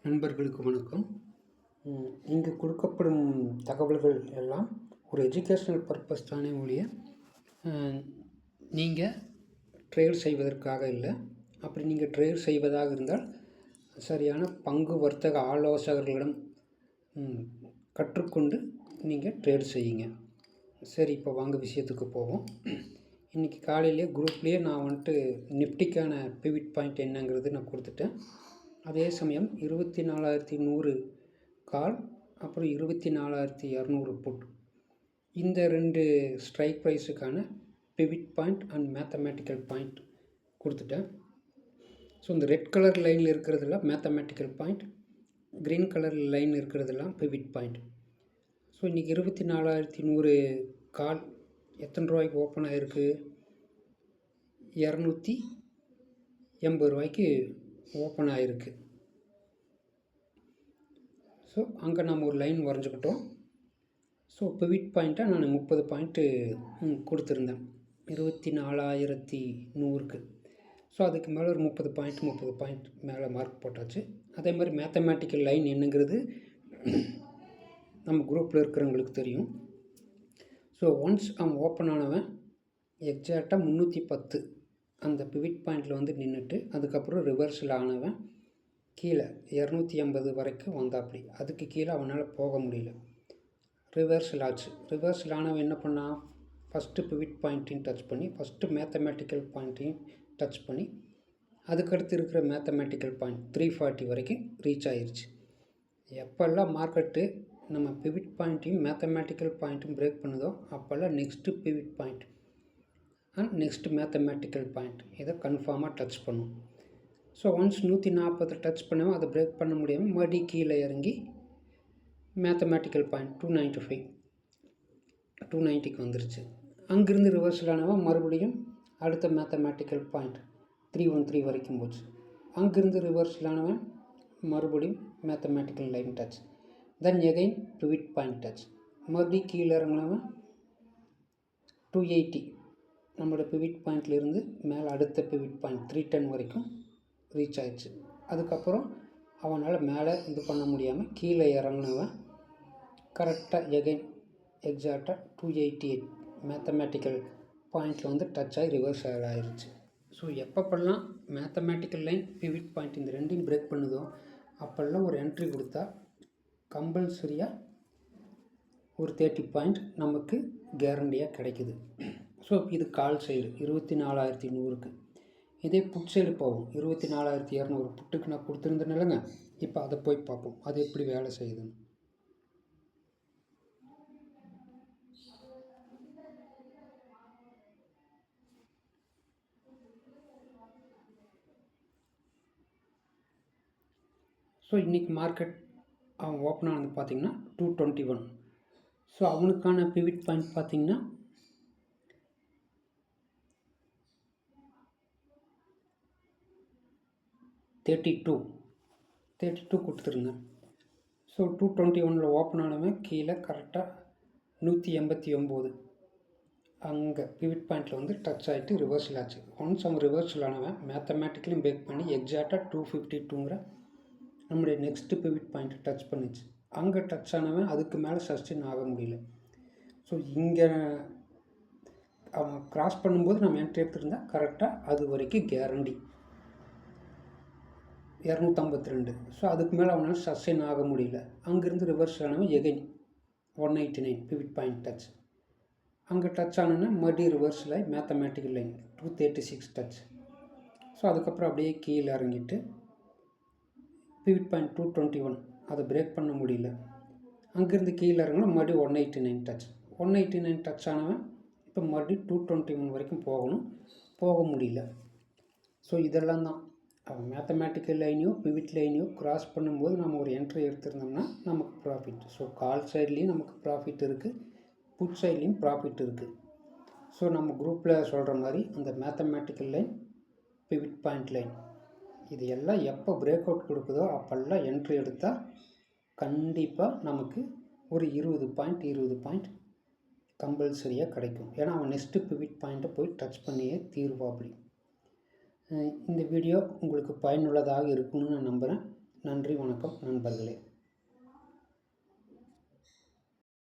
நண்பர்களுக்கு வணக்கம். இங்கு கொடுக்கப்படும் தகவல்கள் எல்லாம் ஒரு எஜுகேஷ்னல் பர்பஸ் தானே ஒழிய நீங்கள் ட்ரேட் செய்வதற்காக இல்லை. அப்படி நீங்கள் ட்ரேட் செய்வதாக இருந்தால் சரியான பங்கு வர்த்தக ஆலோசகர்களிடம் கற்றுக்கொண்டு நீங்கள் ட்ரேட் செய்யுங்க. சரி, இப்போ வாங்க விஷயத்துக்கு போவோம். இன்றைக்கி காலையிலே குரூப்லேயே நான் நிஃப்டிக்கான பிவிட் பாயிண்ட் என்னங்கிறது நான் கொடுத்துட்டேன். அதே சமயம் 24,100 கால், அப்புறம் 24,200 புட், இந்த ரெண்டு ஸ்ட்ரைக் ப்ரைஸுக்கான pivot point and mathematical point கொடுத்துட்டேன். ஸோ இந்த ரெட் கலர் லைனில் இருக்கிறதெல்லாம் mathematical point, green colour line இருக்கிறதெல்லாம் பிவிட் பாயிண்ட். ஸோ இன்றைக்கி 24,100 கால் எத்தனை ரூபாய்க்கு ஓப்பன் ஆகிருக்கு? 280 ரூபாய்க்கு ஓப்பன் ஆகிருக்கு. ஸோ அங்கே நம்ம ஒரு லைன் வரைஞ்சிக்கிட்டோம். ஸோ பிவிட் பாயிண்ட்டை நான் 30 பாயிண்ட்டு கொடுத்துருந்தேன் 24,100க்கு. ஸோ அதுக்கு மேலே ஒரு 30 பாயிண்ட் மேலே மார்க் போட்டாச்சு. அதே மாதிரி மேத்தமேட்டிக்கல் லைன் என்னங்கிறது நம்ம குரூப்பில் இருக்கிறவங்களுக்கு தெரியும். ஸோ ஒன்ஸ் அவன் ஓப்பன் ஆனவன் எக்ஸாக்டாக 310 அந்த பிவிட் பாயிண்டில் நின்றுட்டு அதுக்கப்புறம் ரிவர்ஸில் ஆனவன் கீழே 280 வரைக்கும் வந்தாப்படி. அதுக்கு கீழே அவனால் போக முடியல, ரிவர்ஸில் ஆச்சு. ரிவர்ஸில் ஆனவன் என்ன பண்ணான்? ஃபஸ்ட்டு பிவிட் பாயிண்ட்டையும் டச் பண்ணி, ஃபஸ்ட்டு மேத்தமேட்டிக்கல் பாயிண்ட்டையும் டச் பண்ணி, அதுக்கடுத்து இருக்கிற மேத்தமேட்டிக்கல் பாயிண்ட் 340 வரைக்கும் ரீச் ஆயிடுச்சு. எப்போல்லாம் மார்க்கெட்டு நம்ம பிவிட் பாயிண்ட்டையும் மேத்தமேட்டிக்கல் பாயிண்ட்டும் பிரேக் பண்ணுதோ அப்போல்லாம் next pivot point and next mathematical point இதை கன்ஃபார்மாக டச் பண்ணும். ஸோ ஒன்ஸ் 140 டச் பண்ணவும் அதை பிரேக் பண்ண முடியாமல் மறுபடியும் கீழே இறங்கி மேத்தமேட்டிக்கல் பாயிண்ட் 290க்கு வந்துருச்சு. அங்கேருந்து ரிவர்ஸிலானவன் மறுபடியும் அடுத்த மேத்தமேட்டிக்கல் பாயிண்ட் 313 வரைக்கும் போச்சு. அங்கேருந்து ரிவர்ஸிலானவன் மறுபடியும் mathematical line touch, then again pivot point touch, மறுபடியும் கீழே இறங்கினவன் 280 நம்மளோட பிவிட் பாயிண்ட்லேருந்து மேலே அடுத்த பிவிட் பாயிண்ட் 310 வரைக்கும் ரீச் ஆயிடுச்சு. அதுக்கப்புறம் அவனால் மேலே இது பண்ண முடியாமல் கீழே இறங்கினவன் கரெக்டாக எகைன் எக்ஸாக்டாக 288 மேத்தமேட்டிக்கல் பாயிண்டில் டச் ஆகி ரிவர்ஸ் ஆகிருச்சு. ஸோ எப்பப்பெல்லாம் மேத்தமேட்டிக்கல் லைன் பிவிட் பாயிண்ட் இந்த ரெண்டையும் பிரேக் பண்ணுதோ அப்போல்லாம் ஒரு என்ட்ரி கொடுத்தா கம்பல்சரியாக ஒரு 30 பாயிண்ட் நமக்கு கேரண்டியாக கிடைக்குது. ஸோ இது கால் சைடு 24,100க்கு. இதே புட் சைடு போகும் 24,200 புட்டுக்கு நான் கொடுத்துருந்தேன்லங்க. இப்போ அதை போய் பார்ப்போம் அது எப்படி வேலை செய்யுதுன்னு. ஸோ இன்றைக்கி மார்க்கெட் அவன் ஓப்பன் ஆனது பார்த்திங்கன்னா 221. ஸோ அவனுக்கான பிவிட் பாயிண்ட் பார்த்திங்கன்னா 32 கொடுத்துருந்தேன். ஸோ 221 ஓப்பன் ஆனவன் கீழே கரெக்டாக 189 அங்கே பிவிட் பாயிண்டில் டச் ஆகிட்டு ரிவர்ஸில் ஆச்சு. ஒன்ஸ் அவன் ரிவர்ஸில் ஆனவன் மேத்தமேட்டிக்கலையும் பிரேக் பண்ணி எக்ஸாக்டாக 252ங்கிற நம்முடைய நெக்ஸ்ட்டு பிவிட் பாயிண்ட்டை டச் பண்ணிச்சு. அங்கே டச் ஆனவன் அதுக்கு மேலே சஸ்டெயின் ஆக முடியல. ஸோ இங்கே அவன் கிராஸ் பண்ணும்போது நம்ம என்ட்ரி எடுத்துருந்தா கரெக்டாக அது வரைக்கும் கேரண்டி 252. ஸோ அதுக்கு மேலே அவனால் சஸ்டெயின் ஆக முடியல. அங்கேருந்து ரிவர்ஸ் ஆனவன் எகைன் 189 பிவிட் பாயிண்ட் டச். அங்கே டச் ஆனோன்னா மறுபடியும் ரிவர்ஸில் மேத்தமேட்டிக்கல் லைன் 236 டச். ஸோ அதுக்கப்புறம் அப்படியே கீழே இறங்கிட்டு பிவிட் பாயிண்ட் 221 அதை பிரேக் பண்ண முடியல. அங்கேருந்து கீழே இறங்கினா மறுபடியும் 189 டச். 189 டச் ஆனவன் இப்போ மறுபடியும் 221 வரைக்கும் போக முடியல. ஸோ இதெல்லாம் தான் அவன் மேத்தமேட்டிக்கல் லைனையோ பிவிட் லைனையோ கிராஸ் பண்ணும்போது நம்ம ஒரு என்ட்ரி எடுத்துருந்தோம்னா நமக்கு ப்ராஃபிட். ஸோ கால் சைட்லேயும் நமக்கு ப்ராஃபிட் இருக்குது, புட் சைட்லேயும் ப்ராஃபிட் இருக்குது. ஸோ நம்ம குரூப்பில் சொல்கிற மாதிரி அந்த மேத்தமேட்டிக்கல் லைன் பிவிட் பாயிண்ட் லைன் இது எல்லாம் எப்போ பிரேக் அவுட் கொடுக்குதோ அப்போல்லாம் என்ட்ரி எடுத்தால் கண்டிப்பாக நமக்கு ஒரு 20 பாயிண்ட் கம்பல்சரியாக கிடைக்கும். ஏன்னா அவன் நெக்ஸ்ட்டு பிவிட் பாயிண்ட்டை போய் டச் பண்ணியே தீர்வாப்படி. இந்த வீடியோ உங்களுக்கு பயனுள்ளதாக இருக்கும்னு நான் நம்புகிறேன். நன்றி, வணக்கம் நண்பர்களே.